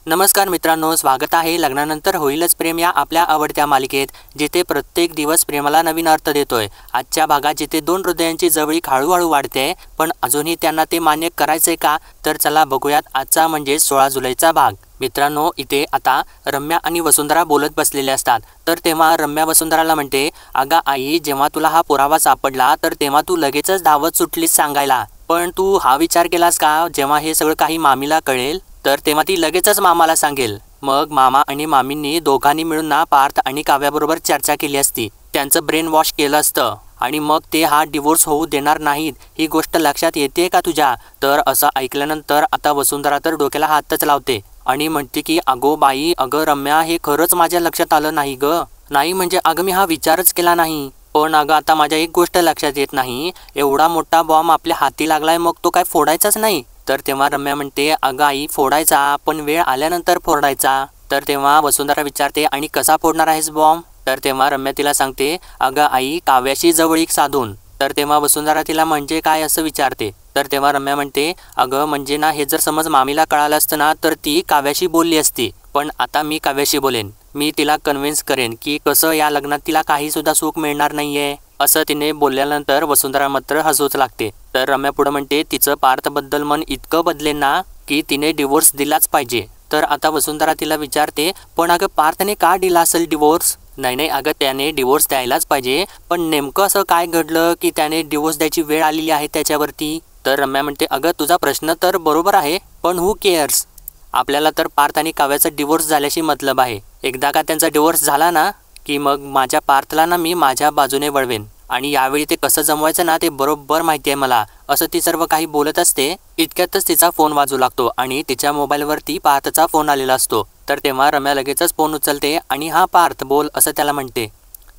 नमस्कार मित्रांनो, स्वागत आहे लग्नानंतर होईलच प्रेम या आपल्या आवडत्या मालिकेत, जिथे प्रत्येक दिवस प्रेमाला नवीन अर्थ देतोय। आजच्या भागात जिथे दोन हृदयांची जवळीक हळूहळू वाढते, पण अजूनही त्यांना ते मान्य करायचंय का? तर चला बघूयात आजचा म्हणजे 16 जुलैचा भाग। मित्रांनो, इथे आता रम्या आणि वसुंधरा बोलत बसलेले असतात। तर तेव्हा रम्या वसुंधराला म्हणते, अगं आई, जेव्हा तुला हा पुरावा सापडला तर तेव्हा तू लगेचच धावत सुटलीस सांगायला, पण तू हा विचार केलास का जेव्हा हे सगळं काही मामीला कळेल तर तेव्हा ती लगेचच मामाला सांगेल। मग मामा आणि मामींनी दोघांनी मिळून ना पार्थ आणि काव्याबरोबर चर्चा केली असती, त्यांचं ब्रेन वॉश केलं असतं आणि मग ते हा डिवोर्स होऊ देणार नाहीत। ही गोष्ट लक्षात येते का तुझ्या? तर असं ऐकल्यानंतर आता वसुंधरा तर डोक्याला हातच लावते आणि म्हणते की अगो बाई, अगं रम्या, हे खरंच माझ्या लक्षात आलं नाही ग। नाही म्हणजे अगं मी हा विचारच केला नाही, पण अगं आता माझ्या एक गोष्ट लक्षात येत नाही, एवढा मोठा बॉम्ब आपल्या हाती लागलाय, मग तो काय फोडायचाच नाही? तर तेव्हा रम्या म्हणते, अगं आई, फोडायचा, पण वेळ आल्यानंतर फोडायचा। तर तेव्हा वसुंधरा विचारते, आणि कसा फोडणार आहेस बॉम्ब? तर तेव्हा रम्या तिला सांगते, अगं आई, काव्याशी जवळीक साधून। तर तेव्हा वसुंधरा तिला म्हणजे काय असं विचारते। तर तेव्हा रम्या म्हणते, अगं म्हणजे ना, हे जर समज मामीला कळालं असतं ना तर ती काव्याशी बोलली असती, पण आता मी काव्याशी बोलेन, मी तिला कन्व्हिन्स करेन की कसं या लग्नात तिला काही सुद्धा सुख मिळणार नाहीये। असं तिने बोलल्यानंतर वसुंधरा मात्र हसूच लागते। तर रम्या पुढे म्हणते, तिचं पार्थबद्दल मन इतकं बदलेन ना की तिने डिवोर्स दिलाच पाहिजे। तर आता वसुंधरा तिला विचारते, पण अगं पार्थने का दिला असेल डिवोर्स? नाही अगं, त्याने डिवोर्स द्यायलाच पाहिजे, पण नेमकं असं काय घडलं की त्याने डिवोर्स द्यायची वेळ आलेली आहे त्याच्यावरती? तर रम्या म्हणते, अगं तुझा प्रश्न तर बरोबर आहे, पण हू केअर्स? आपल्याला तर पार्थ आणि काव्याचा डिवोर्स झाल्याशी मतलब आहे। एकदा का त्यांचा डिवोर्स झाला ना की मग माझ्या पार्थला ना मी माझ्या बाजूने वळवेन, आणि यावेळी ते कसं जमवायचं ना ते बरोबर माहिती आहे मला। असं ती सर्व काही बोलत असते, इतक्यातच तिचा फोन वाजू लागतो आणि तिच्या मोबाईलवरती पार्थचा फोन आलेला असतो। तर तेव्हा रम्या लगेचच फोन उचलते आणि हा पार्थ बोल असं त्याला म्हणते।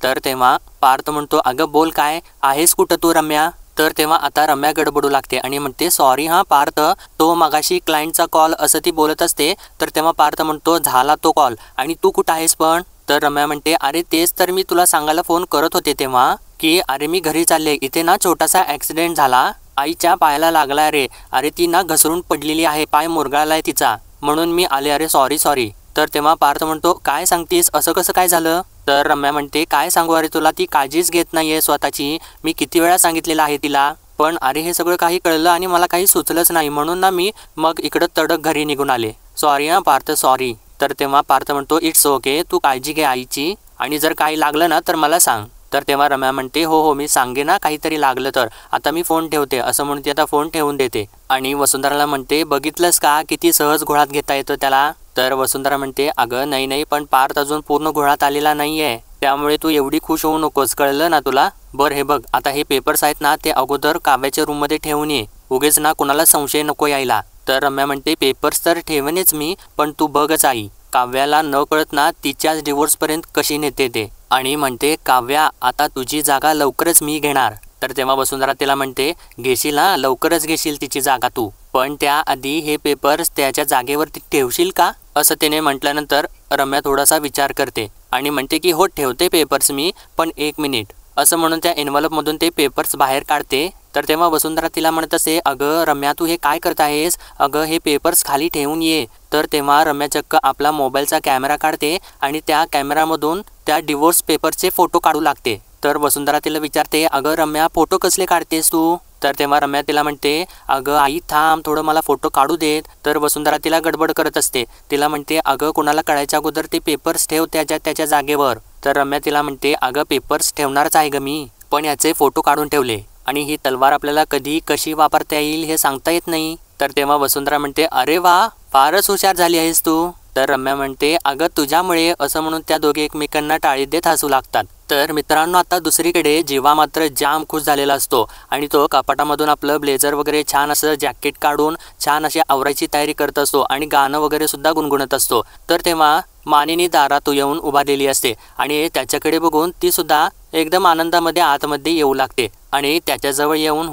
तर तेव्हा पार्थ म्हणतो, अगं बोल, काय आहेस कुठं तू रम्या? तर तेव्हा आता रम्या गडबडू लागते आणि म्हणते, सॉरी हा पार्थ, तो मगाशी क्लायंटचा कॉल, असं ती बोलत असते। तर तेव्हा पार्थ म्हणतो, झाला तो कॉल, आणि तू कुठं आहेस पण? तर रम्या म्हणते, अरे तेच तर मी तुला सांगायला फोन करत होते तेव्हा, की अरे मी घरी चालले, इथे ना छोटासा ॲक्सिडेंट झाला, आईच्या पायाला लागलाय रे, अरे ती ना घसरून पडलेली आहे, पाय मुरगाळलाय तिचा, म्हणून मी आले, अरे सॉरी। तर तेव्हा पार्थ म्हणतो, काय सांगतेस, असं कसं काय झालं? तर रम्या म्हणते, काय सांगू अरे तुला, ती काळजीच घेत नाहीये स्वतःची, मी किती वेळा सांगितलेलं आहे तिला, पण अरे हे सगळं काही कळलं आणि मला काही सुचलंच नाही, म्हणून ना मी मग इकडं तडक घरी निघून आले, सॉरी हा पार्थ, सॉरी। तर तेव्हा पार्थ म्हणतो, इट्स ओके, तू काळजी घे आईची, आणि जर काही लागलं ना तर मला सांग। तर तेव्हा रम्या म्हणते, हो मी सांगे ना काहीतरी लागलं तर, आता मी फोन ठेवते, असं म्हणून ती आता फोन ठेवून देते आणि वसुंधराला म्हणते, बघितलंस का किती सहज घोळात घेता येतं त्याला? तर वसुंधरा म्हणते, अगं नाही, पण पार्थ अजून पूर्ण घोळात आलेला नाहीये, त्यामुळे तू एवढी खुश होऊ नकोस, कळलं ना तुला? बरं हे बघ, आता हे पेपर्स आहेत ना ते अगोदर काव्याच्या रूममध्ये ठेवून ये, उगेच ना कुणाला संशय नको यायला। तर रम्या म्हणते, पेपर्स तर ठेवणेच मी, पण तू बघच आई, काव्याला न कळत ना तिच्याच डिवोर्सपर्यंत कशी नेते ते, आणि म्हणते, काव्या, आता तुझी जागा लवकरच मी घेणार। तर तेव्हा वसुंधरा तिला म्हणते, घेशील ना, लवकरच घेशील तिची जागा तू, पण त्याआधी हे पेपर्स त्याच्या जागेवरती ठेवशील का? असं तिने म्हटल्यानंतर रम्या थोडासा विचार करते आणि म्हणते की हो ठेवते पेपर्स मी, पण 1 मिनिट, असं म्हणून त्या एन्व्हलपमधून ते पेपर्स बाहेर काढते। तर तेव्हा वसुंधरा तिला म्हणत असे, अगं रम्या, तू हे काय करत आहेस, अगं हे पेपर्स खाली ठेवून ये। तर तेव्हा रम्या चक्क आपला मोबाईलचा कॅमेरा काढते आणि त्या कॅमेरामधून त्या डिवोर्स पेपरचे फोटो काढू लागते। तर वसुंधरा तिला विचारते, अगं रम्या, फोटो कसले काढतेस तू? तर तेव्हा रम्या तिला म्हणते, अगं आई थांब, थोडं मला फोटो काढू देत। तर वसुंधरा तिला गडबड करत असते, तिला म्हणते, अगं कुणाला कळायच्या अगोदर ते पेपर्स ठेव त्याच्या जागेवर। तर रम्या तिला म्हणते, अगं पेपर्स ठेवणारच आहे ग मी, पण याचे फोटो काढून ठेवले, आणि ही तलवार आपल्याला कधी कशी वापरता येईल हे सांगता येत नाही। तर तेव्हा वसुंधरा म्हणते, अरे वा, फारच हुशार झाली आहेस तू। तर रम्या म्हणते, अगं तुझ्यामुळे, असं म्हणून त्या दोघे एकमेकांना टाळी देत हसू लागतात। तर मित्रांनो, आता दुसरीकडे जीवा मात्र जाम खुश झालेला असतो आणि तो कपाटामधून आपलं ब्लेझर वगैरे छान असं जॅकेट काढून छान अशी आवरायची तयारी करत असतो आणि गाणं वगैरे सुद्धा गुणगुणत असतो। तर तेव्हा मानिनी दारात येऊन उभारलेली असते आणि त्याच्याकडे बघून ती सुद्धा एकदम आनंदामध्ये आतमध्ये येऊ लागते आणि त्याच्याजवळ येऊन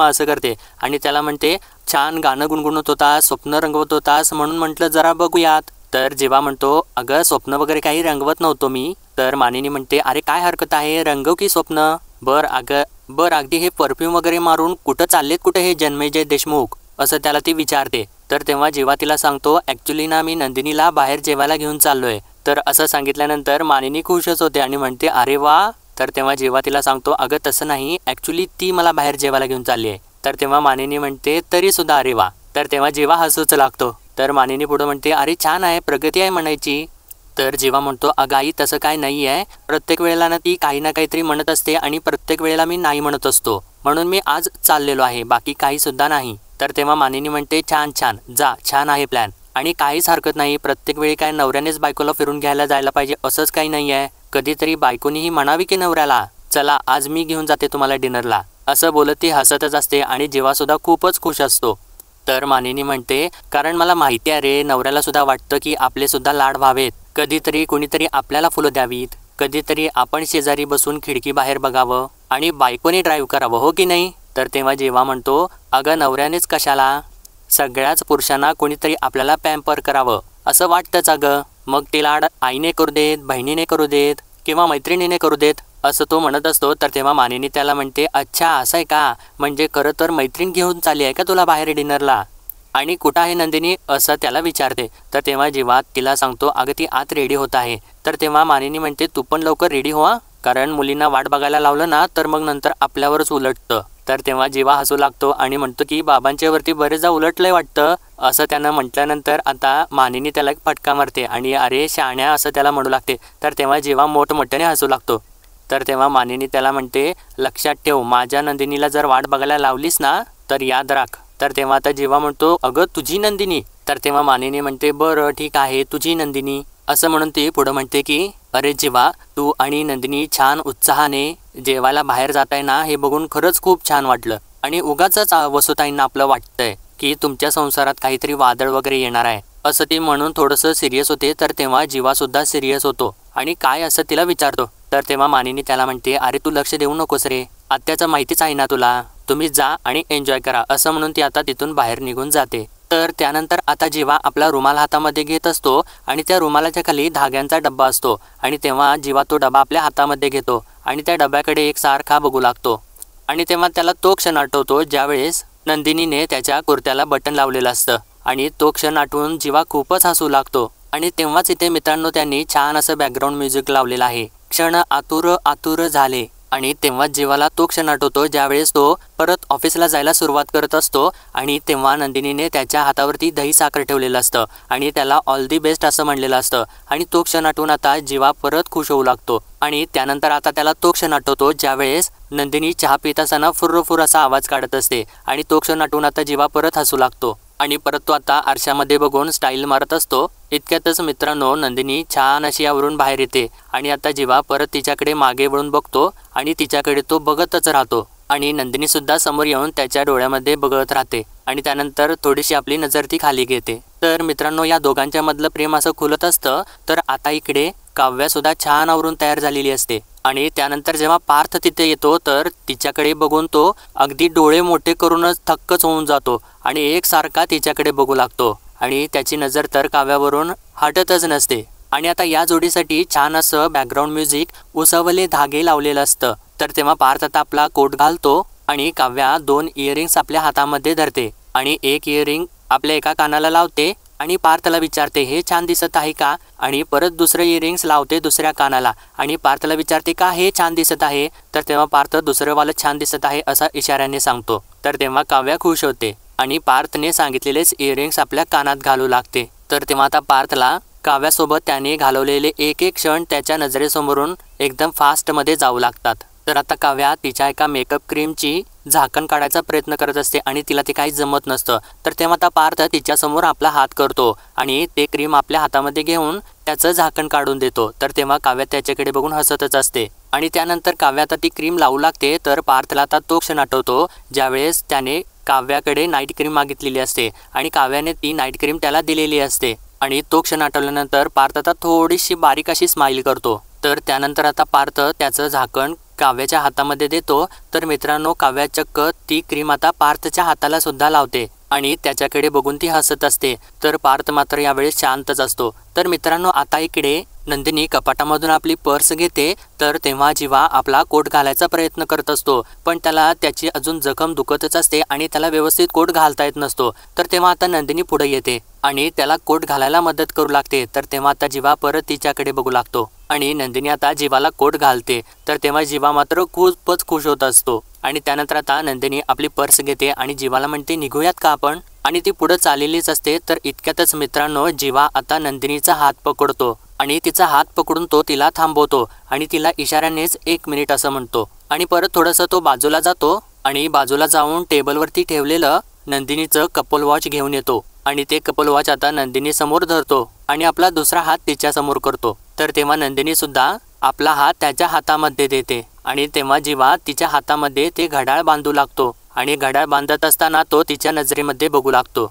असं करते आणि त्याला म्हणते, छान गाणं गुणगुणत होतास, स्वप्न रंगवत होतास, म्हणून म्हटलं जरा बघूयात। तर जीवा म्हणतो, अगं स्वप्न वगैरे काही रंगवत नव्हतो मी। तर मानिनी म्हणते, अरे काय हरकत आहे, रंगव की स्वप्न। बरं अगदी हे परफ्यूम वगैरे मारून कुठं चाललेत, कुठे हे जन्मेजय देशमुख, असं त्याला ती विचारते। तर तेव्हा जेव्हा तिला सांगतो ॲक्च्युली ना मी नंदिनीला बाहेर जेवायला घेऊन चाललोय, तर असं सांगितल्यानंतर मानिनी खुशच होते आणि म्हणते अरे वा. तर तेव्हा जेव्हा तिला सांगतो अगं तसं नाही, ॲक्च्युली ती मला बाहेर जेवायला घेऊन चालली आहे, तर तेव्हा मानिनी म्हणते तरीसुद्धा अरे वा. तर तेव्हा जेव्हा हसूच लागतो, तर मानिनी पुढं म्हणते अरे छान आहे, प्रगती आहे म्हणायची. तर जेव्हा म्हणतो अगं आई तसं काय नाही आहे, प्रत्येक वेळेला ना ती काही ना काहीतरी म्हणत असते आणि प्रत्येक वेळेला मी नाही म्हणत असतो, म्हणून मी आज चाललेलो आहे, बाकी काहीसुद्धा नाही. तर तेव्हा मानिनी म्हणते छान छान, जा, छान आहे प्लॅन आणि काहीच हरकत नाही. प्रत्येक वेळी काय नवऱ्यानेच बायकोला फिरून घ्यायला जायला पाहिजे असंच काही नाही आहे. कधीतरी बायकोनीही म्हणावी की नवऱ्याला चला आज मी घेऊन जाते तुम्हाला डिनरला. असं बोलत ती हसतच असते आणि जेव्हासुद्धा खूपच खुश असतो. तर मानिनी म्हणते कारण मला माहिती आहे रे, नवऱ्याला सुद्धा वाटतं की आपले सुद्धा लाड व्हावेत, कधीतरी कोणीतरी आपल्याला फुलं द्यावीत, कधीतरी आपण शेजारी बसून खिडकी बाहेर बघावं आणि बायकोने ड्राईव्ह करावं, हो की नाही. तर तेव्हा जेव्हा म्हणतो अगं नवऱ्यानेच कशाला, सगळ्याच पुरुषांना कोणीतरी आपल्याला पॅम्पर करावं असं वाटतंच अगं. मग ते लाड आईने करू देत, बहिणीने करू देत किंवा मैत्रिणीने करू देत, असं तो म्हणत असतो. तर तेव्हा मानिनी त्याला म्हणते अच्छा असं आहे का, म्हणजे खरं तर मैत्रीण घेऊन चालली आहे का तुला बाहेर डिनरला, आणि कुठं आहे नंदिनी असं त्याला विचारते. तर तेव्हा जेव्हा तिला सांगतो अगं ती आत रेडी होत आहे, तर तेव्हा मानिनी म्हणते तू पण लवकर रेडी हो, कारण मुलींना वाट बघायला लावलं ना तर मग नंतर आपल्यावरच उलटतं. तर तेव्हा जेव्हा हसू लागतो आणि म्हणतो की बाबांच्या वरती बरेचदा उलटलंय वाटतं, असं त्यानं म्हटल्यानंतर आता मानिनी त्याला एक फटका मारते आणि अरे शाण्या असं त्याला म्हणू लागते. तर तेव्हा जेव्हा मोठमोठ्याने हसू लागतो, तर तेव्हा मानिनी त्याला म्हणते लक्षात ठेव, माझ्या नंदिनीला जर वाट बघायला लावलीस ना तर याद राख. तर तेव्हा आता जेव्हा म्हणतो अगं तुझी नंदिनी, तर तेव्हा मानिनी म्हणते बरं ठीक आहे तुझी नंदिनी, असं म्हणून ती पुढं म्हणते की अरे जेव्हा तू आणि नंदिनी छान उत्साहाने जेवायला बाहेर जाताय ना हे बघून खरंच खूप छान वाटलं, आणि उगाचच वसुताईंना आपलं वाटतंय की तुमच्या संसारात काहीतरी वादळ वगैरे येणार आहे, असं ती म्हणून थोडंसं सिरियस होते. तर तेव्हा जीवासुद्धा सिरियस होतो आणि काय असं तिला विचारतो. तर तेव्हा मानिनी त्याला म्हणते अरे तू लक्ष देऊ नकोस रे, आत्याचं माहितीच आहे ना तुला, तुम्ही जा आणि एन्जॉय करा, असं म्हणून ती आता तिथून बाहेर निघून जाते. तर त्यानंतर आता जेव्हा आपला रुमाल हातामध्ये घेत असतो आणि त्या रुमालाच्या खाली धाग्यांचा डब्बा असतो, आणि तेव्हा जेव्हा तो डबा आपल्या हातामध्ये घेतो आणि त्या डब्याकडे एक सारखा बघू लागतो, आणि तेव्हा त्याला तो क्षण आठवतो ज्यावेळेस नंदिनीने त्याच्या कुर्त्याला बटन लावलेलं असतं, आणि तो क्षण आठवून जेव्हा खूपच हसू लागतो. आणि तेव्हाच इथे मित्रांनो त्यांनी छान असं बॅकग्राऊंड म्युझिक लावलेलं आहे, क्षण आतुर आतुर झाले. आणि तेव्हा जेव्हाला तो क्षण आठवतो ज्यावेळेस तो परत ऑफिसला जायला सुरुवात करत असतो, आणि तेव्हा नंदिनीने त्याच्या हातावरती दही साखर ठेवलेलं असतं आणि त्याला ऑल दी बेस्ट असं म्हणलेलं असतं, आणि तो क्षण आठवून आता जीवा परत खुश होऊ लागतो. आणि त्यानंतर आता त्याला तो क्षण आठवतो ज्यावेळेस नंदिनी चहा पित असताना फुर्रफुर असा आवाज काढत असते, आणि तो क्षण आठवून आता जीवा परत हसू लागतो आणि परत तो आता आरशामध्ये बघून स्टाईल मारत असतो. इतक्यातच मित्रांनो नंदिनी छान अशी आवरून बाहेर येते, आणि आता जेव्हा परत तिच्याकडे मागे वळून बघतो आणि तिच्याकडे तो बघतच राहतो, आणि नंदिनी सुद्धा समोर येऊन त्याच्या डोळ्यामध्ये बघत राहते, आणि त्यानंतर थोडीशी आपली नजर ती खाली घेते. तर मित्रांनो या दोघांच्या मधलं प्रेम असं खुलत असतं. तर आता इकडे काव्यासुद्धा छान आवरून तयार झालेली असते, आणि त्यानंतर जेव्हा पार्थ तिथे येतो तर तिच्याकडे बघून तो अगदी डोळे मोठे करूनच थक्कच होऊन जातो आणि एकसारखा तिच्याकडे बघू लागतो, आणि त्याची नजर तर काव्यावरून हटतच नसते. आणि आता या जोडीसाठी छान असं बॅकग्राऊंड म्युझिक उसवले धागे लावलेलं असतं. तर तेव्हा पार्थ आता आपला कोट घालतो आणि काव्या 2 इयरिंग्स आपल्या हातामध्ये धरते आणि एक इयरिंग आपल्या एका कानाला लावते आणि पार्थला विचारते हे छान दिसत आहे का, आणि परत दुसरं इयरिंग्स लावते दुसऱ्या कानाला आणि पार्थला विचारते का हे छान दिसत आहे. तर तेव्हा पार्थ दुसरं वालं छान दिसत आहे असा इशाऱ्याने सांगतो. तर तेव्हा काव्या खुश होते आणि पार्थने सांगितलेलेच इयरिंग्स आपल्या कानात घालू लागते. तर तेव्हा आता पार्थला काव्यासोबत त्याने घालवलेले एक एक क्षण त्याच्या नजरेसमोरून एकदम फास्टमध्ये जाऊ लागतात. तर आता काव्या तिच्या एका मेकअप क्रीमची झाकण काढायचा प्रयत्न करत असते आणि तिला ते काही जमत नसतं. तर तेव्हा आता पार्थ तिच्यासमोर आपला हात करतो आणि ते क्रीम आपल्या हातामध्ये घेऊन त्याचं झाकण काढून देतो. तर तेव्हा काव्या त्याच्याकडे बघून हसतच असते आणि त्यानंतर काव्या आता ती क्रीम लावू लागते. तर पार्थला आता तो क्षण आठवतो ज्यावेळेस त्याने काव्याकडे नाईट क्रीम मागितलेली असते आणि काव्याने ती नाईट क्रीम त्याला दिलेली असते, आणि तो क्षण आठवल्यानंतर पार्थ आता थोडीशी बारीक अशी स्माईल करतो. तर त्यानंतर आता पार्थ त्याचं झाकण काव्याच्या हातामध्ये देतो. तर मित्रांनो काव्या चक्क ती क्रीम आता पार्थच्या हाताला सुद्धा लावते आणि त्याच्याकडे बघून ती हसत असते. तर पार्थ मात्र यावेळेस शांतच असतो. तर मित्रांनो, आता इकडे नंदिनी कपाटामधून आपली पर्स घेते. तर तेव्हा जीवा आपला कोट घालायचा प्रयत्न करत असतो, पण त्याला त्याची अजून जखम दुखतच असते आणि त्याला व्यवस्थित कोट घालता येत नसतो. तर तेव्हा आता नंदिनी पुढे येते आणि त्याला कोट घालायला मदत करू लागते. तर तेव्हा आता जीवा परत तिच्याकडे बघू लागतो आणि नंदिनी आता जीवाला कोट घालते. तर तेव्हा जीवा मात्र खूपच खुश होत असतो आणि त्यानंतर आता नंदिनी आपली पर्स घेते आणि जीवाला म्हणते निघूयात का आपण, आणि ती पुढे चाललेलीच असते. तर इतक्यातच मित्रांनो, जीवा आता नंदिनीचा हात पकडतो आणि तिचा हात पकडून तो तिला थांबवतो आणि तिला इशाऱ्यानेच 1 मिनिट असं म्हणतो आणि परत थोडंसं तो बाजूला जातो आणि बाजूला जाऊन टेबलवरती ठेवलेलं नंदिनीचं कपल वॉच घेऊन येतो आणि ते कपल वॉच आता नंदिनी समोर धरतो आणि आपला दुसरा हात तिच्या समोर करतो. तर तेव्हा नंदिनी सुद्धा आपला हात त्याच्या हातामध्ये देते आणि तेव्हा जीवा तिच्या हातामध्ये ते घड्याळ बांधू लागतो आणि घड्याळ बांधत असताना तो तिच्या नजरेमध्ये बघू लागतो.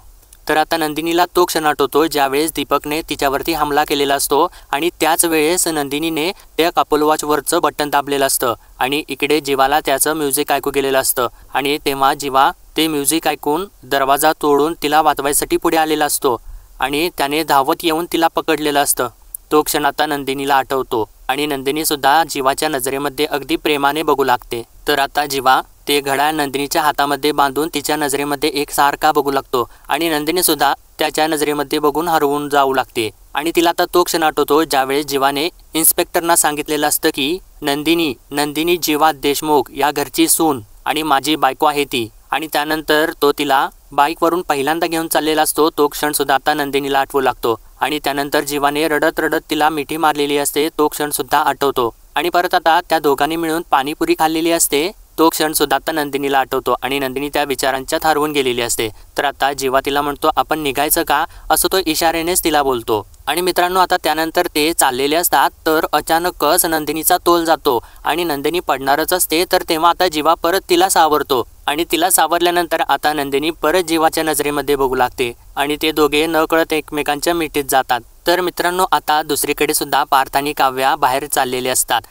तर आता नंदिनीला तो क्षण आठवतो ज्यावेळेस दीपकने तिच्यावरती हमला केलेला असतो आणि त्याच वेळेस नंदिनीने त्या कपल वॉचवरचं बटन दाबलेलं असतं आणि इकडे जीवाला त्याचं म्युझिक ऐकू गेलेलं असतं आणि तेव्हा जीवा ते म्युझिक ऐकून दरवाजा तोडून तिला वाचवायसाठी पुढे आलेला असतो आणि त्याने धावत येऊन तिला पकडलेलं असतं. तो क्षण आता नंदिनीला आठवतो आणि नंदिनी सुद्धा जीवाच्या नजरेमध्ये अगदी प्रेमाने बघू लागते. तर आता जीवा ते घड्याळ नंदिनीच्या हातामध्ये बांधून तिच्या नजरेमध्ये एकसारखा बघू लागतो आणि नंदिनी सुद्धा त्याच्या नजरेमध्ये बघून हरवून जाऊ लागते आणि तिला आता तो क्षण आठवतो ज्यावेळेस जीवाने इन्स्पेक्टरना सांगितलेलं असतं की नंदिनी जीवा देशमुख या घरची सून आणि माझी बायको आहे ती, आणि त्यानंतर तो तिला बाईकवरून पहिल्यांदा घेऊन चाललेला असतो. तो क्षण सुद्धा आता नंदिनीला आठवू लागतो आणि त्यानंतर जीवाने रडत रडत तिला मिठी मारलेली असते तो क्षण सुद्धा आठवतो आणि परत आता त्या दोघांनी मिळून पाणीपुरी खाल्लेली असते तो क्षण सुद्धा आता नंदिनीला आठवतो आणि नंदिनी त्या विचारांच्यात हरवून गेलेली असते. तर आता जीवा तिला म्हणतो आपण निघायचं का, असं तो इशाऱ्यानेच तिला बोलतो. आणि मित्रांनो, आता त्यानंतर ते चाललेले असतात तर अचानकच नंदिनीचा तोल जातो आणि नंदिनी पडणारच असते. तर तेव्हा आता जीवा परत तिला सावरतो आणि तिला सावरल्यानंतर आता नंदिनी परत जीवाच्या नजरेमध्ये बघू लागते आणि ते दोघे नकळत एकमेकांच्या मिठीत जातात. तर मित्रांनो, आता दुसरीकडे सुद्धा पार्थ आणि काव्या बाहेर चाललेले असतात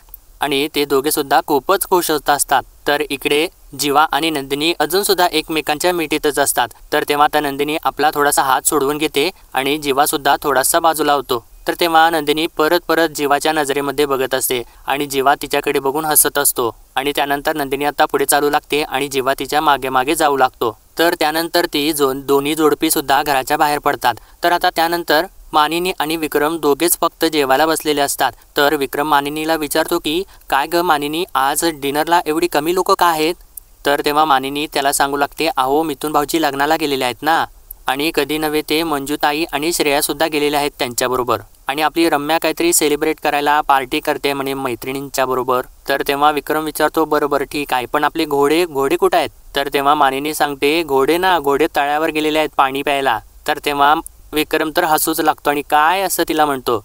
आणि ते दोघे सुद्धा खूपच खुश होत असतात. तर इकडे जीवा आणि नंदिनी अजून सुद्धा एकमेकांच्या मिठीतच असतात. तर तेव्हा आता नंदिनी आपला थोडासा हात सोडवून घेते आणि जीवा सुद्धा थोडासा बाजूला होतो. तर तेव्हा नंदिनी परत जीवाच्या नजरेमध्ये बघत असते आणि जीवा तिच्याकडे बघून हसत असतो आणि त्यानंतर नंदिनी आता पुढे चालू लागते आणि जीवा तिच्या मागे मागे जाऊ लागतो. तर त्यानंतर ती दोन्ही जोडपी सुद्धा घराच्या बाहेर पडतात. तर आता त्यानंतर मानिनी आणि विक्रम दोघेच फक्त जेवायला बसलेले असतात. तर विक्रम मानिनीला विचारतो की काय ग मानिनी, आज डिनरला एवढी कमी लोक का आहेत. तर तेव्हा मानिनी त्याला सांगू लागते अहो मिथुन भाऊजी लग्नाला गेलेले आहेत ना, आणि कधी नव्हे ते मंजुताई आणि श्रेया सुद्धा गेलेले आहेत त्यांच्याबरोबर, आणि आपली रम्या काहीतरी सेलिब्रेट करायला पार्टी करते म्हणे मैत्रिणींच्या बरोबर. तर तेव्हा विक्रम विचारतो बरोबर ठीक आहे, पण आपले घोडे कुठे आहेत. तर तेव्हा मानिनी सांगते घोडे तळ्यावर गेलेले आहेत पाणी प्यायला. तर तेव्हा विक्रम तर हसूच लागतो आणि काय असं तिला म्हणतो.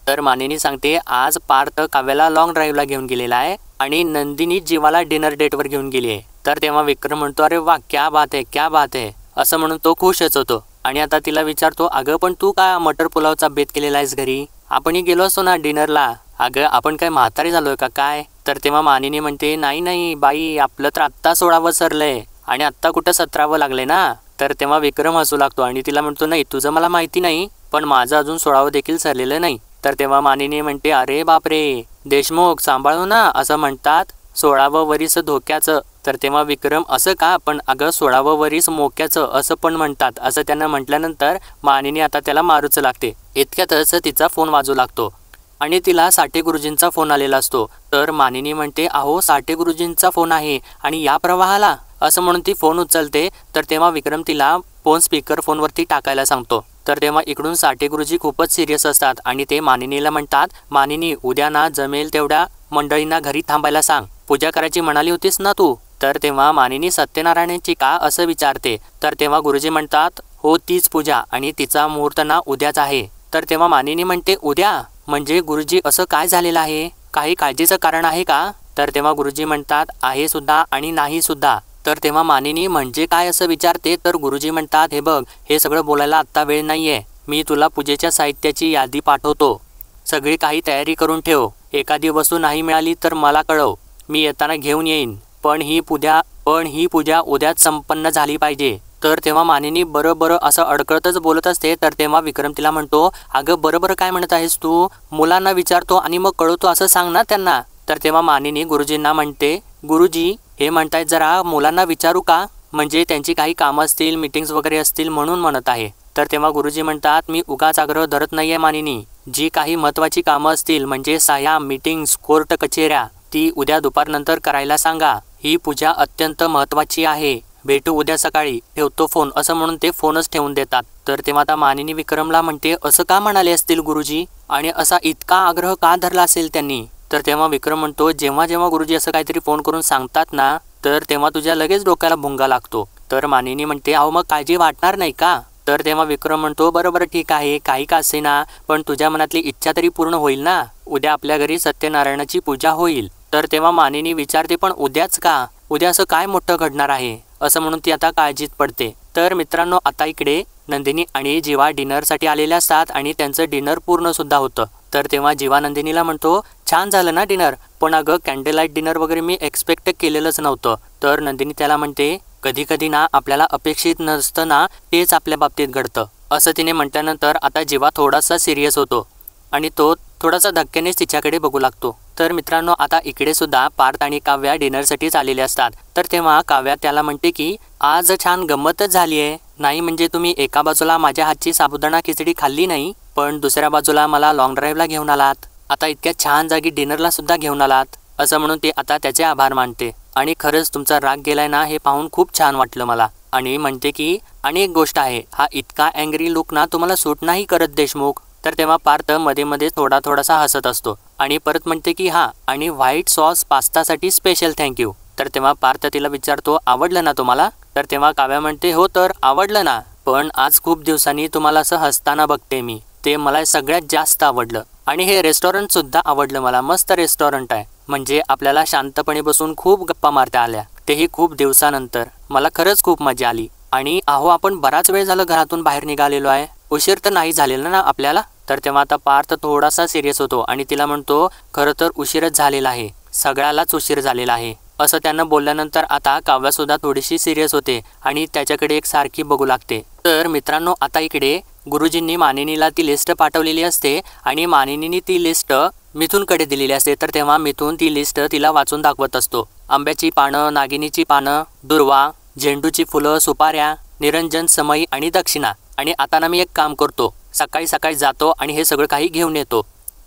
तर मानिनी सांगते आज पार्थ काव्याला लॉंग ड्राईव्हला घेऊन गेलेला आहे आणि नंदिनी जीवाला डिनर डेटवर घेऊन गेली आहे. तर तेव्हा विक्रम म्हणतो अरे वा क्या बात है असं म्हणून तो खुशच होतो आणि आता तिला विचारतो अगं पण तू का मटर पुलावचा बेत केलेला आहेस घरी, आपणही गेलो असतो ना डिनरला, अगं आपण काय म्हातारी झालोय का काय. तर तेव्हा मानिनी म्हणते नाही बाई, आपलं तर आत्ता 16वं सरलंय आणि आत्ता कुठं 17वं लागले ना. तर तेव्हा विक्रम हसू लागतो आणि तिला म्हणतो नाही तुझं मला माहिती नाही, पण माझं अजून 16वं देखील सरलेलं नाही. तर तेव्हा मानिनी म्हणते अरे बापरे देशमुख सांभाळू ना, असं म्हणतात 16वं वरीस धोक्याचं. तर तेव्हा विक्रम असं का, पण अगं 16वं वरीस मोक्याचं असं पण म्हणतात, असं त्यांना म्हटल्यानंतर मानिनी आता त्याला मारूच लागते. इतक्यातच तिचा फोन वाजू लागतो आणि तिला साठे गुरुजींचा फोन आलेला असतो. तर मानिनी म्हणते अहो साठे गुरुजींचा फोन आहे आणि या प्रवाहाला, असं म्हणून ती फोन उचलते. तर तेव्हा विक्रम तिला फोन स्पीकर फोनवरती टाकायला सांगतो. तर तेव्हा इकडून साठे गुरुजी खूपच सिरियस असतात आणि ते मानिनीला म्हणतात मानिनी उद्या ना जमेल तेवढ्या मंडळींना घरी थांबायला सांग, पूजा करायची म्हणाली होतीस ना तू. तर तेव्हा मानिनी सत्यनारायणाची का असं विचारते. तर तेव्हा गुरुजी म्हणतात हो तीच पूजा आणि तिचा मुहूर्त ना उद्याच आहे. तर तेव्हा मानिनी म्हणते उद्या म्हणजे गुरुजी असं काय झालेलं आहे, काही काळजीचं कारण आहे का. तर तेव्हा गुरुजी म्हणतात आहे सुद्धा आणि नाही सुद्धा. तर तेव्हा मानिनी म्हणजे काय असं विचारते. तर गुरुजी म्हणतात हे बघ हे सगळं बोलायला आत्ता वेळ नाहीये, मी तुला पूजेच्या साहित्याची यादी पाठवतो, सगळी काही तयारी करून ठेव, एखादी वस्तू नाही मिळाली तर मला कळव, मी येताना घेऊन येईन, पण ही पूजा उद्याच संपन्न झाली पाहिजे. तर तेव्हा मानिनी बरं बरं असं अडकळतच बोलत असते. तर तेव्हा विक्रम तिला म्हणतो, अगं बरं बरं काय म्हणत आहेस तू? मुलांना विचारतो आणि मग कळवतो असं सांग ना त्यांना. तर तेव्हा मानिनी गुरुजींना म्हणते, गुरुजी हे म्हणतायत जरा मुलांना विचारू का? म्हणजे त्यांची काही कामं असतील, मीटिंग्स वगैरे असतील म्हणून म्हणत आहे. तर तेव्हा गुरुजी म्हणतात, मी उगाच आग्रह धरत नाहीये मानिनी. जी काही महत्त्वाची कामं असतील म्हणजे साह्या, मीटिंग्स, कोर्ट कचेऱ्या ती उद्या दुपारनंतर करायला सांगा. ही पूजा अत्यंत महत्त्वाची आहे. भेटू उद्या सकाळी, ठेवतो फोन असं म्हणून ते फोनच ठेवून देतात. तर तेव्हा आता मानिनी विक्रमला म्हणते, असं का म्हणाले असतील गुरुजी आणि असा इतका आग्रह का धरला असेल त्यांनी? तर तेव्हा विक्रम म्हणतो, जेव्हा जेव्हा गुरुजी असं काहीतरी फोन करून सांगतात ना तर तेव्हा तुझ्या लगेच डोक्याला भुंगा लागतो. तर मानिनी म्हणते, अहो मग काळजी वाटणार नाही का? तर तेव्हा विक्रम म्हणतो, बरोबर ठीक आहे, काही का असेना पण तुझ्या मनातली इच्छा तरी पूर्ण होईल ना. उद्या आपल्या घरी सत्यनारायणाची पूजा होईल. तर तेव्हा मानिनी विचारते, पण उद्याच का? उद्या असं काय मोठं घडणार आहे? असं म्हणून ती आता काळजीत पडते. तर मित्रांनो आता इकडे नंदिनी आणि जीवा डिनरसाठी आलेल्या असतात आणि त्यांचं डिनर पूर्ण सुद्धा होतं. तर तेव्हा जीवा नंदिनीला म्हणतो, छान झालं ना डिनर, पण अगं कॅन्डल लाईट डिनर वगैरे मी एक्सपेक्ट केलेलंच नव्हतं. तर नंदिनी त्याला म्हणते, कधी कधी ना आपल्याला अपेक्षित नसतं ना तेच आपल्या बाबतीत घडतं. असं तिने म्हटल्यानंतर आता जीवा थोडासा सिरियस होतो आणि तो थोडासा धक्क्यानेच तिच्याकडे बघू लागतो. तर मित्रांनो आता इकडे सुद्धा पार्थ आणि काव्या डिनरसाठीच आलेले असतात. तर तेव्हा काव्या त्याला म्हणते की आज छान गंमतच झाली आहे. नाही म्हणजे तुम्ही एका बाजूला माझ्या हातची साबुदाणा खिचडी खाल्ली नाही, पण दुसऱ्या बाजूला मला लॉंग ड्राईव्हला घेऊन आलात. आता इतक्या छान जागी डिनरला सुद्धा घेऊन आलात. असं म्हणून ती आता त्याचे आभार मानते. आणि खरंच तुमचा राग गेलाय ना हे पाहून खूप छान वाटलं मला. आणि म्हणते की आणि एक गोष्ट आहे, हा इतका अँग्री लुक ना तुम्हाला सूट नाही करत देशमुख. तर तेव्हा पार्थ मध्ये मध्ये थोडासा हसत असतो आणि परत म्हणते की हा आणि व्हाईट सॉस पास्तासाठी स्पेशल थँक्यू. तर तेव्हा पार्थ तिला विचारतो, आवडलं ना तुम्हाला? तर तेव्हा काव्या म्हणते, हो तर आवडलं ना, पण आज खूप दिवसांनी तुम्हाला असं हसताना बघते मी, ते मला सगळ्यात जास्त आवडलं. आणि हे रेस्टॉरंट सुद्धा आवडलं मला, मस्त रेस्टॉरंट आहे. म्हणजे आपल्याला शांतपणे बसून खूप गप्पा मारता आल्या, तेही खूप दिवसानंतर. मला खरंच खूप मजा आली. आणि अहो आपण बराच वेळ झालं घरातून बाहेर निघालेलो आहे, उशीर तर नाही झालेला ना आपल्याला? तर तेव्हा आता पार्थ थोडासा सिरियस होतो आणि तिला म्हणतो, खरं तर उशीरच झालेला आहे, सगळ्यालाच उशीर झालेला आहे. असं त्यांना बोलल्यानंतर आता काव्या सुद्धा थोडीशी सिरियस होते आणि त्याच्याकडे एक सारखी बघू लागते. तर मित्रांनो आता इकडे गुरुजींनी मानिनीला ती लिस्ट पाठवलेली असते आणि मानिनीने ती लिस्ट मिथूनकडे दिलेली असते. तर तेव्हा मिथून ती लिस्ट तिला वाचून दाखवत असतो. आंब्याची पानं, नागिनीची पानं, दुर्वा, झेंडूची फुलं, सुपाऱ्या, निरंजन, समई आणि दक्षिणा. आणि आता ना मी एक काम करतो, सकाळी सकाळी जातो आणि हे सगळं काही घेऊन येतो.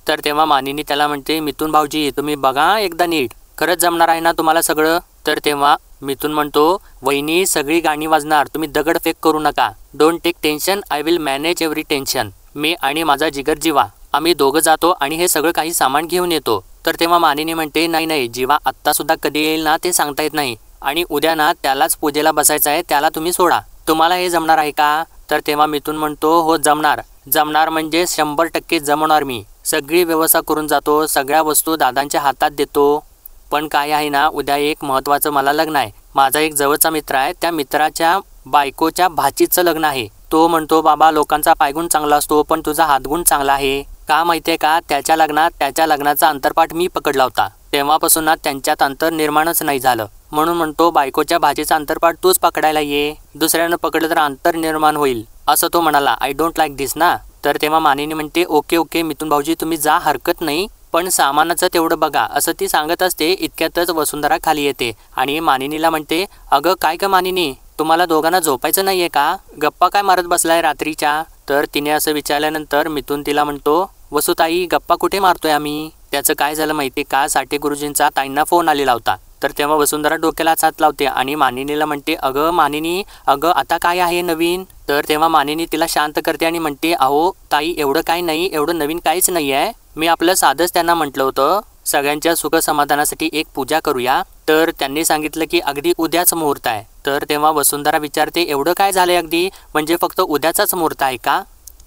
तर तेव्हा मानिनी त्याला म्हणते, मिथून भाऊजी तुम्ही बघा एकदा नीट, खरंच जमणार आहे ना तुम्हाला सगळं? तर तेव्हा मिथून म्हणतो, वहिनी सगळी गाणी वाजणार, तुम्ही दगडफेक करू नका. Don't take tension, I will manage every tension. मी आणि माझा जिगर जीवा आम्ही दोघं जातो आणि हे सगळं काही सामान घेऊन येतो. तर तेव्हा मानिनी म्हणते, नाही नाही जीवा आत्ता सुद्धा कधी येईल ना ते सांगता येत नाही, आणि उद्या ना त्यालाच पूजेला बसायचं आहे, त्याला तुम्ही सोडा. तुम्हाला हे जमणार आहे का? तर तेव्हा मिथून म्हणतो, हो जमणार, जमणार म्हणजे 100% जमवणार. मी सगळी व्यवस्था करून जातो, सगळ्या वस्तू दादांच्या हातात देतो. पण काय आहे ना, उद्या एक महत्त्वाचं मला लग्न आहे. माझा एक जवळचा मित्र आहे, त्या मित्राच्या बायकोच्या भाचीचं लग्न आहे. तो म्हणतो, बाबा लोकांचा पायगुण चांगला असतो पण तुझा हातगुण चांगला आहे का माहितीये का? त्याच्या लग्नाचा अंतरपाठ मी पकडला होता, तेव्हापासून ना त्यांच्यात अंतर निर्माणच नाही झालं. म्हणून म्हणतो बायकोच्या भाचीचा अंतरपाठ तूच पकडायला ये, दुसऱ्यानं पकडलं तर अंतर निर्माण होईल, असं तो म्हणाला. आय डोंट लाईक दिस ना. तर तेव्हा मानिनी म्हणते, ओके ओके मिथून भाऊजी तुम्ही जा, हरकत नाही, पण सामानाचं तेवढं बघा, असं ती सांगत असते. इतक्यातच वसुंधरा खाली येते आणि मानिनीला म्हणते, अगं काय का मानिनी, तुम्हाला दोघांना झोपायचं नाहीये का? गप्पा काय मारत बसलाय रात्रीच्या? तर तिने असं विचारल्यानंतर मिथून तिला म्हणतो, वसुताई गप्पा कुठे मारतोय आम्ही? त्याचं काय झालं माहिती का, साठे गुरुजींचा ताईंना फोन आलेला होता. तर तेव्हा वसुंधरा डोक्याला हात लावते आणि मानिनीला म्हणते, अगं मानिनी, अगं आता काय आहे नवीन? तर तेव्हा मानिनी तिला शांत करते आणि म्हणते, अहो ताई एवढं काय नाही, एवढं नवीन काहीच नाही आहे. मी आपलं साधंच त्यांना म्हटलं होतं सगळ्यांच्या सुख समाधानासाठी एक पूजा करूया, तर त्यांनी सांगितलं की अगदी उद्याच मुहूर्त आहे. तर तेव्हा वसुंधरा विचारते, एवढं काय झालंय अगदी, म्हणजे फक्त उद्याचाच मुहूर्त आहे का?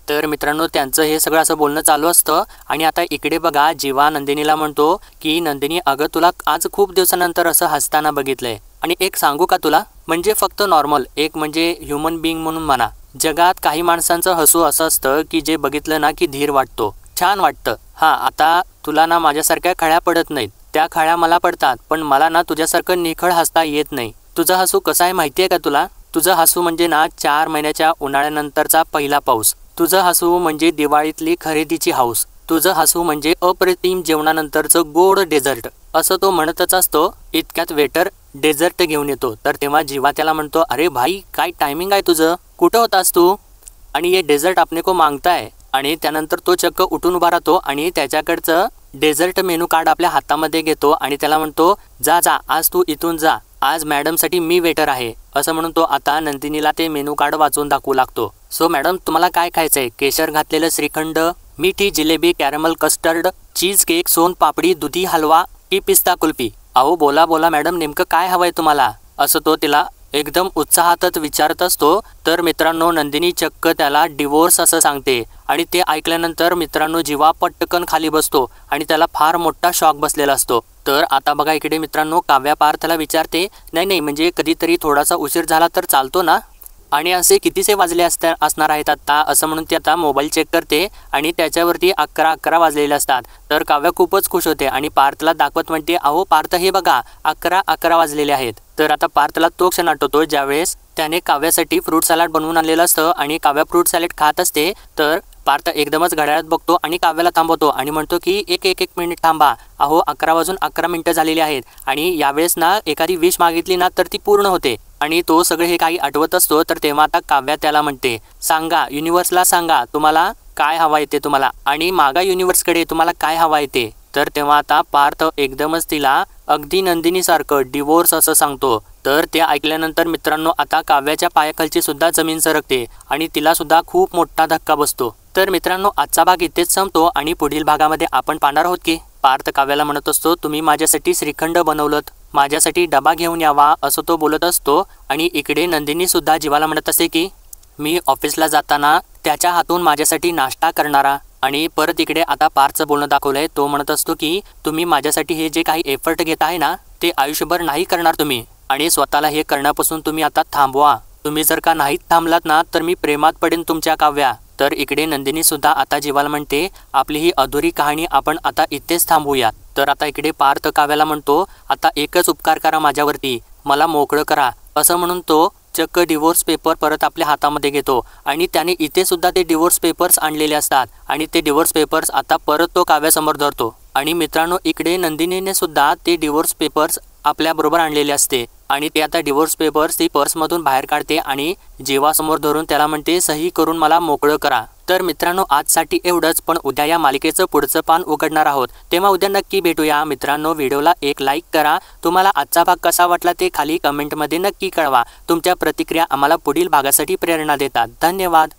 तर मित्रांनो त्यांचं हे सगळं असं बोलणं चालू असतं आणि आता इकडे बघा जीवा नंदिनीला म्हणतो की नंदिनी अगं तुला आज खूप दिवसानंतर असं हसताना बघितलंय, आणि एक सांगू का तुला, म्हणजे फक्त नॉर्मल एक म्हणजे ह्युमन बिईंग म्हणून म्हणा, जगात काही माणसांचं हसू असं असतं की जे बघितलं ना की धीर वाटतो, छान वाटतं. हां आता तुला ना माझ्यासारख्या खळ्या पडत नाहीत, त्या खळ्या मला पडतात, पण मला ना तुझ्यासारखं निखळ हसता येत नाही. तुझं हसू कसं आहे माहिती आहे का तुला? तुझं हसू म्हणजे ना 4 महिन्याच्या उन्हाळ्यानंतरचा पहिला पाऊस. तुझं हसू म्हणजे दिवाळीतली खरेदीची हौस. तुझं हसू म्हणजे अप्रतिम जेवणानंतरचं गोड डेझर्ट. असं तो म्हणतच असतो. इतक्यात वेटर डेझर्ट घेऊन येतो. तर तेव्हा जीवा त्याला म्हणतो, अरे भाई काय टायमिंग आहे तुझं, कुठं होतास तू आणि हे डेझर्ट आपने को मागताय. आणि त्यानंतर तो चक्क उठून उभा राहतो आणि त्याच्याकडचं डेझर्ट मेनू कार्ड आपल्या हातामध्ये घेतो आणि त्याला म्हणतो, जा जा आज तू इथून जा, आज मॅडमसाठी मी वेटर आहे. असं म्हणून तो आता नंदिनीला ते मेनू कार्ड वाचून दाखवू लागतो. सो मॅडम तुम्हाला काय खायचंय? केशर घातलेलं श्रीखंड, मिठी jalebi, caramel custard, cheese cake, सोन पापडी, दुधी हलवा की पिस्ता कुल्फी? अहो बोला बोला मॅडम, नेमकं काय हवंय तुम्हाला? असं तो तिला एकदम उत्साहातच विचारत असतो. तर मित्रांनो नंदिनी चक्क त्याला डिवोर्स असं सांगते आणि ते ऐकल्यानंतर मित्रांनो जीवा पटकन खाली बसतो आणि त्याला फार मोठा शॉक बसलेला असतो. तर आता बघा इकडे मित्रांनो काव्या पार्थला विचारते, नाही नाही म्हणजे कधीतरी थोडासा उशीर झाला तर चालतो ना, आणि असे कितीसे वाजले असणार आहेत आत्ता, असं म्हणून ती आता मोबाईल चेक करते आणि त्याच्यावरती 11 वाजलेले असतात. तर काव्या खूपच खुश होते आणि पार्थला दाखवत म्हणते, अहो पार्थ हे बघा 11 वाजलेले आहेत. तर आता पार्थला तो क्षण आठवतो ज्यावेळेस त्याने काव्यासाठी फ्रूट सॅलड बनवून आणलेलं असतं आणि काव्या फ्रूट सॅलड खात असते. तर पार्थ एकदमच घड्याळात बघतो आणि काव्याला थांबवतो आणि म्हणतो की एक मिनिट थांबा, अहो 11 वाजून 11 मिनिटं झालेली आहेत आणि यावेळेस ना एखादी विश मागितली ना तर ती पूर्ण होते. आणि तो सगळे हे काही आठवत असतो. तर तेव्हा आता काव्या त्याला म्हणते, सांगा युनिव्हर्सला सांगा तुम्हाला काय हवा येते तुम्हाला, आणि मागा युनिव्हर्सकडे तुम्हाला काय हवा येते. तर तेव्हा आता पार्थ एकदमच तिला अगदी नंदिनीसारखं डिवोर्स असं सांगतो. तर ते ऐकल्यानंतर मित्रांनो आता काव्याच्या पायाखालची सुद्धा जमीन सरकते आणि तिला सुद्धा खूप मोठा धक्का बसतो. तर मित्रांनो आजचा भाग इथेच संपतो आणि पुढील भागामध्ये आपण पाहणार आहोत की पार्थ काव्याला म्हणत असतो, तुम्ही माझ्यासाठी श्रीखंड बनवलंत, माझ्यासाठी डबा घेऊन यावा असं तो बोलत असतो. आणि इकडे नंदिनी सुद्धा जीवाला म्हणत असते की मी ऑफिसला जाताना त्याच्या हातून माझ्यासाठी नाश्ता करणारा. आणि परत इकडे आता पार्थचं बोलणं दाखवलंय. तो म्हणत असतो की तुम्ही माझ्यासाठी हे जे काही एफर्ट घेत आहे ना ते आयुष्यभर नाही करणार तुम्ही, आणि स्वतःला हे करण्यापासून तुम्ही आता थांबवा. तुम्ही जर का नाहीत थांबलात ना तर मी प्रेमात पडेन तुमच्या काव्या. तर इकडे नंदिनी सुद्धा आता जीवाला म्हणते, आपली ही अधुरी कहाणी आपण आता इथेच थांबवूयात. तर आता इकडे पार्थ काव्याला म्हणतो, आता एकच उपकार करा माझ्यावरती, मला मोकळं करा. असं म्हणून तो चक्क डिवोर्स पेपर परत आपल्या हातामध्ये घेतो आणि त्याने इथे सुद्धा ते डिवोर्स पेपर्स आणलेले असतात आणि ते डिवोर्स पेपर्स आता परत तो काव्यासमोर धरतो. आणि मित्रांनो इकडे नंदिनीने सुद्धा ते डिवोर्स पेपर्स आपल्याबरोबर आणलेले असते आणि ते आता डिवोर्स पेपर्स ती पर्समधून बाहेर काढते आणि जीवासमोर धरून त्याला म्हणते, सही करून मला मोकळं करा. तर मित्रांनो आजसाठी एवढंच, पण उद्या या मालिकेचं पुढचं पान उघडणार आहोत, तेव्हा उद्या नक्की भेटूया. मित्रांनो व्हिडिओला एक लाईक करा. तुम्हाला आजचा भाग कसा वाटला ते खाली कमेंटमध्ये नक्की कळवा. तुमच्या प्रतिक्रिया आम्हाला पुढील भागासाठी प्रेरणा देतात. धन्यवाद.